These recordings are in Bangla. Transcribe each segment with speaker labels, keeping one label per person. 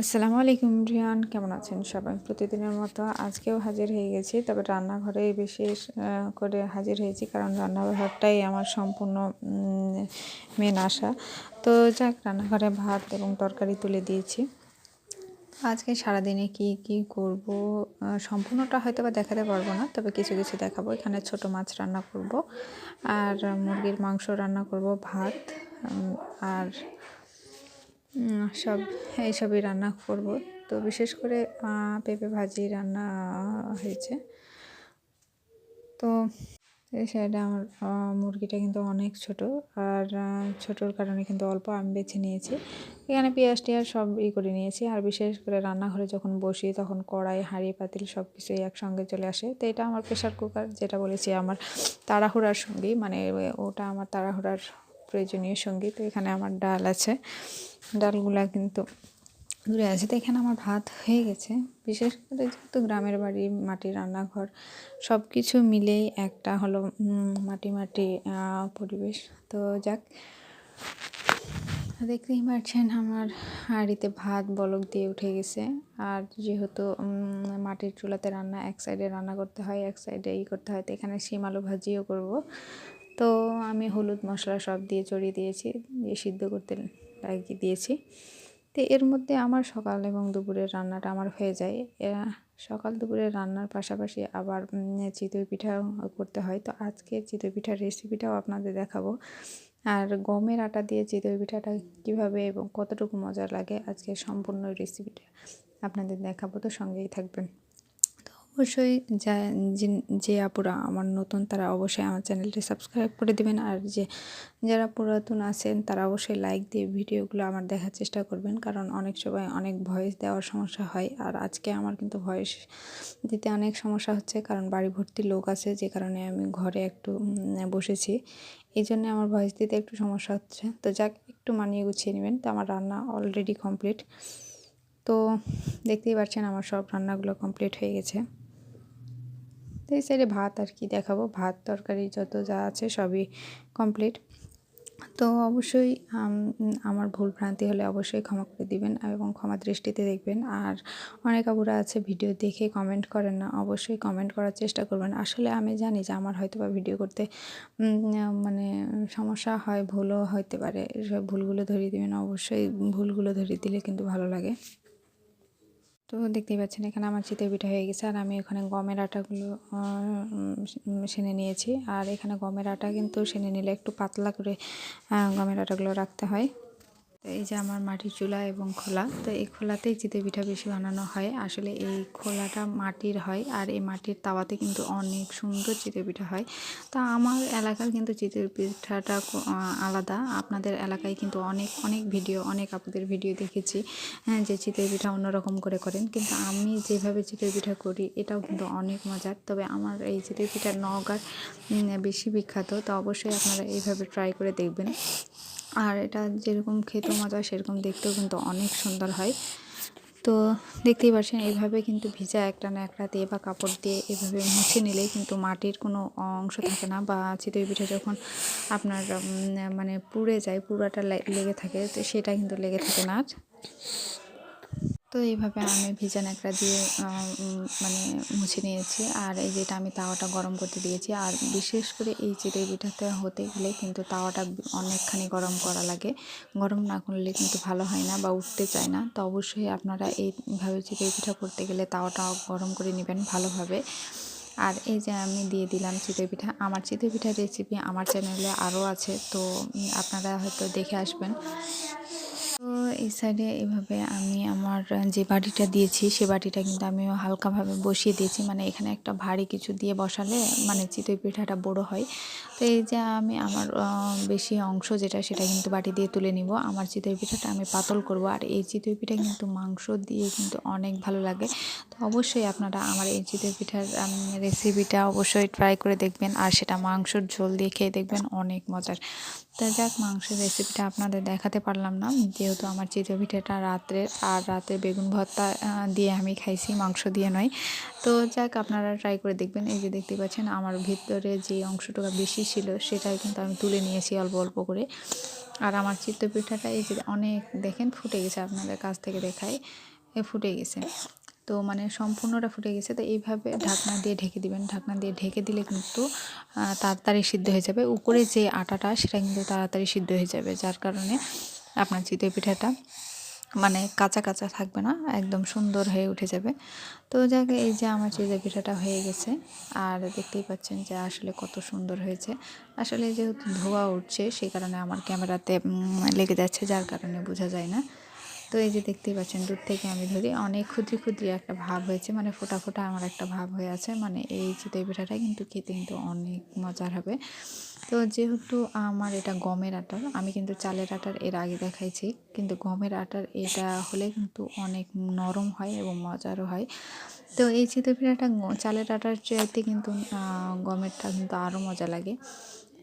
Speaker 1: আসসালামু আলাইকুম রিয়ান, কেমন আছেন সবাই? প্রতিদিনের মতো আজকেও হাজির হয়ে গেছি, তবে রান্নাঘরে বিশেষ করে হাজির হয়েছি কারণ রান্নাঘরটাই আমার সম্পূর্ণ মেন আশা। তো যাক, রান্নাঘরে ভাত এবং তরকারি তুলে দিয়েছি। আজকে সারাদিনে কি করব সম্পূর্ণটা হয়তো বা দেখাতে পারবো না, তবে কিছু কিছু দেখাবো। এখানে ছোট মাছ রান্না করব আর মুরগির মাংস রান্না করব, ভাত আর সব এইসবই রান্না করব। তো বিশেষ করে পেঁপে ভাজি রান্না হয়েছে। তো এই সাইডে আমার মুরগিটা কিন্তু অনেক ছোট, আর ছোটোর কারণে কিন্তু অল্প আমি বেছে নিয়েছি। এখানে পেঁয়াজ টিয়াজ সব করে নিয়েছি। আর বিশেষ করে রান্নাঘরে যখন বসি তখন কড়াই, হাঁড়ি, পাতিল সব কিছুই একসঙ্গে চলে আসে। তো এটা আমার প্রেশার কুকার, যেটা বলেছি আমার তাড়াহুড়ার সঙ্গী, মানে ওটা আমার তাড়াহুড়ার প্রয়োজনীয় সঙ্গী। তো এখানে আমার ডাল আছে, ডালগুলা কিন্তু দূরে আছে। তো এখানে আমার ভাত হয়ে গেছে। বিশেষ করে যেহেতু গ্রামের বাড়ি, মাটির রান্নাঘর, সব কিছু মিলেই একটা হলো মাটি মাটি পরিবেশ। তো যাক, দেখতেই পাচ্ছেন আমার হাঁড়িতে ভাত বলক দিয়ে উঠে গেছে। আর যেহেতু মাটির চুলাতে রান্না, এক সাইডে রান্না করতে হয়, এক সাইডে করতে হয়। তো এখানে শিম আলু ভাজিও করব। তো আমি হলুদ মশলা সব দিয়ে চড়িয়ে দিয়েছি, দিয়ে সিদ্ধ করতে লাগিয়ে দিয়েছি। তো এর মধ্যে আমার সকাল এবং দুপুরের রান্নাটা আমার হয়ে যায়। সকাল দুপুরের রান্নার পাশাপাশি আবার চিতই পিঠাও করতে হয়। তো আজকে চিতই পিঠার রেসিপিটাও আপনাদের দেখাবো। আর গমের আটা দিয়ে চিতই পিঠাটা কীভাবে এবং কতটুকু মজা লাগে, আজকে সম্পূর্ণ রেসিপিটা আপনাদের দেখাবো। তো সঙ্গেই থাকবেন। অবশ্যই যে আপুরা আমার নতুন, তারা অবশ্যই আমার চ্যানেলটি সাবস্ক্রাইব করে দেবেন। আর যারা পুরাতন আছেন তারা অবশ্যই লাইক দিয়ে ভিডিওগুলো আমার দেখার চেষ্টা করবেন, কারণ অনেক সময় অনেক ভয়েস দেওয়ার সমস্যা হয়। আর আজকে আমার কিন্তু ভয়েস দিতে অনেক সমস্যা হচ্ছে, কারণ বাড়ি ভর্তি লোক আছে, যে কারণে আমি ঘরে একটু বসেছি। এই জন্য আমার ভয়েস দিতে একটু সমস্যা হচ্ছে। তো যাক, একটু মানিয়ে গুছিয়ে নেবেন। তো আমার রান্না অলরেডি কমপ্লিট। তো দেখতেই পাচ্ছেন আমার সব রান্নাগুলো কমপ্লিট হয়ে গেছে। তো এই সাইডে ভাত আর কি দেখাবো, ভাত তরকারি যত যা আছে সবই কমপ্লিট। তো অবশ্যই আমার ভুল ভ্রান্তি হলে অবশ্যই ক্ষমা করে দিবেন এবং ক্ষমা দৃষ্টিতে দেখবেন। আর অনেক আপুরা আছে ভিডিও দেখে কমেন্ট করেন না, অবশ্যই কমেন্ট করার চেষ্টা করবেন। আসলে আমি জানি যে আমার হয়তো বা ভিডিও করতে মানে সমস্যা হয়, ভুলও হতে পারে। সব ভুলগুলো ধরিয়ে দিবেন, অবশ্যই ভুলগুলো ধরিয়ে দিলে কিন্তু ভালো লাগে। তো দেখতেই পাচ্ছেন এখানে আমার চিতই পিঠা হয়ে গেছে। আর আমি এখানে গমের আটাগুলো সেনে নিয়েছি। আর এখানে গমের আটা কিন্তু সেনে নিলে একটু পাতলা করে গমের আটাগুলো রাখতে হয়। তো এই যে আমার মাটির চুলা এবং খোলা, তো এই খোলাতেই চিতই পিঠা বেশি বানানো হয়। আসলে এই খোলাটা মাটির হয়, আর এই মাটির তাওয়াতে কিন্তু অনেক সুন্দর চিতই পিঠা হয়। তা আমার এলাকার কিন্তু চিতই পিঠাটা আলাদা। আপনাদের এলাকায় কিন্তু অনেক অনেক ভিডিও, অনেক আপুদের ভিডিও দেখেছি যে চিতই পিঠা অন্যরকম করে করেন, কিন্তু আমি যেভাবে চিতই পিঠা করি এটাও কিন্তু অনেক মজার। তবে আমার এই চিতই পিঠার নওগাঁর বেশি বিখ্যাত। তো অবশ্যই আপনারা এইভাবে ট্রাই করে দেখবেন। আর এটা যেরকম খেতে মজা, সেরকম দেখতেও কিন্তু অনেক সুন্দর হয়। তো দেখতেই পাচ্ছেন এইভাবে কিন্তু ভিজা একটা না একটা দিয়ে বা কাপড় দিয়ে এভাবে মুছে নিলেই কিন্তু মাটির কোনো অংশ থাকে না, বা চিতই পিঠা যখন আপনার মানে পুড়ে যায়, পুরাটা লেগে থাকে, তো সেটা কিন্তু লেগে থাকে না। তো এইভাবে আমি ভিজা ন্যাকড়া দিয়ে মানে মুছে নিয়েছি। আর এই যেটা আমি তাওয়াটা গরম করতে দিয়েছি। আর বিশেষ করে এই চিতই পিঠাতে হতে গেলে কিন্তু তাওয়াটা অনেকখানি গরম করা লাগে। গরম না করলে কিন্তু ভালো হয় না বা উঠতে চায় না। তো অবশ্যই আপনারা এইভাবে চিতই পিঠা করতে গেলে তাওয়াটা গরম করে নেবেন ভালোভাবে। আর এই যে আমি দিয়ে দিলাম চিতই পিঠা। আমার চিতই পিঠার রেসিপি আমার চ্যানেলে আরও আছে, তো আপনারা হয়তো দেখে আসবেন। তো এই সাইডে এভাবে আমি আমার যে বাটিটা দিয়েছি, সে বাটিটা কিন্তু আমি হালকাভাবে বসিয়ে দিয়েছি। মানে এখানে একটা ভারী কিছু দিয়ে বসালে মানে চিতই পিঠাটা বড় হয়। তো এই যে আমি আমার বেশি অংশ যেটা, সেটা কিন্তু বাটি দিয়ে তুলে নিব। আমার চিতই পিঠাটা আমি পাতল করব। আর এই চিতই পিঠা কিন্তু মাংস দিয়ে কিন্তু অনেক ভালো লাগে। তো অবশ্যই আপনারা আমার এই চিতই পিঠার রেসিপিটা অবশ্যই ট্রাই করে দেখবেন, আর সেটা মাংসর ঝোল দিয়ে খেয়ে দেখবেন, অনেক মজার। তো যাক, মাংসের রেসিপিটা আপনাদের দেখাতে পারলাম না, যেহেতু আমার চিতই পিঠাটা রাত্রে, আর রাতে বেগুন ভর্তা দিয়ে আমি খাইছি, মাংস দিয়ে নয়। তো যাক, আপনারা ট্রাই করে দেখবেন। এই যে দেখতে পাচ্ছেন আমার ভিতরে যে অংশটুকু বেশি ছিল সেটাই কিন্তু আমি তুলে নিয়েছি অল্প অল্প করে। আর আমার চিতই পিঠাটা এই যে অনেক দেখেন ফুটে গেছে, আপনাদের কাছ থেকে দেখাই, ফুটে গেছে। তো মানে সম্পূর্ণটা ফুটে গেছে। তো এইভাবে ঢাকনা দিয়ে ঢেকে দিবেন, ঢাকনা দিয়ে ঢেকে দিলে কিন্তু তাড়াতাড়ি সিদ্ধ হয়ে যাবে। উপরে যে আটাটা সেটা কিন্তু তাড়াতাড়ি সিদ্ধ হয়ে যাবে, যার কারণে আপনার চিতই পিঠাটা মানে কাঁচা কাঁচা থাকবে না, একদম সুন্দর হয়ে উঠে যাবে। তো যাকে এই যে আমার চিতই পিঠাটা হয়ে গেছে, আর দেখতেই পাচ্ছেন যে আসলে কত সুন্দর হয়েছে। আসলে যেহেতু ধোঁয়া উঠছে সেই কারণে আমার ক্যামেরাতে লেগে যাচ্ছে, যার কারণে বোঝা যায় না। তো এই যে দেখতেই পাচ্ছেন, দূর থেকে আমি ধরি অনেক ক্ষুদ্রি ক্ষুদ্রি একটা ভাব হয়েছে, মানে ফোটা ফোটা আমার একটা ভাব হয়ে আছে। মানে এই চিতই পিঠাটা কিন্তু খেতে কিন্তু অনেক মজার হবে। তো যেহেতু আমার এটা গমের আটার, আমি কিন্তু চালের আটার এর আগে দেখাইছি, কিন্তু গমের আটার এটা হলে কিন্তু অনেক নরম হয় এবং মজারও হয়। তো এই চিতই পিঠাটা চালের আটার চাইতে কিন্তু গমেরটা কিন্তু আরও মজা লাগে।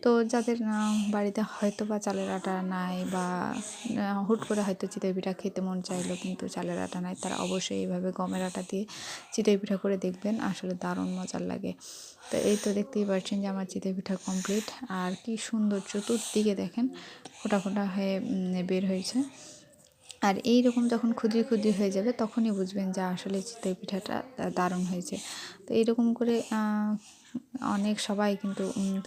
Speaker 1: তো যাদের বাড়িতে হয়তো বা চালের আটা নাই, বা হুট করে হয়তো চিতই পিঠা খেতে মন চাইলো কিন্তু চালের আটা নাই, তারা অবশ্যই এইভাবে গমের আটা দিয়ে চিতই পিঠা করে দেখবেন, আসলে দারুণ মজার লাগে। তো এই তো দেখতেই পাচ্ছেন যে আমার চিতই পিঠা কমপ্লিট, আর কি সুন্দর চতুর্দিকে দেখেন ফোঁটা ফোঁটা হয়ে বের হয়েছে। আর এই রকম যখন ক্ষুদ্রি ক্ষুদ্রি হয়ে যাবে তখনই বুঝবেন যে আসলে চিতই পিঠাটা দারুণ হয়েছে। তো এইরকম করে অনেক সবাই কিন্তু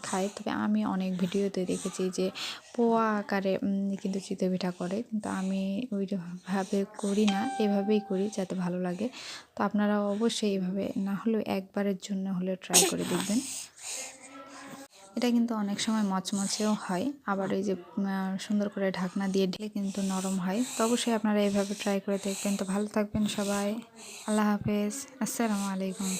Speaker 1: খায়, তবে আমি অনেক ভিডিওতে দেখেছি যে পোয়া আকারে কিন্তু চিতই পিঠা করে, কিন্তু আমি ওইভাবে করি না, এভাবেই করি যাতে ভালো লাগে। তো আপনারা অবশ্যই এভাবে না হলেও একবারের জন্য হলেও ট্রাই করে দেখবেন। এটা কিন্তু অনেক সময় মচমচেও হয়, আবার এই যে সুন্দর করে ঢাকনা দিয়ে ঢেলে কিন্তু নরম হয়। তো অবশ্যই আপনারা এইভাবে ট্রাই করে দেখবেন। তো ভালো থাকবেন সবাই, আল্লাহ হাফেজ, আসসালামু আলাইকুম।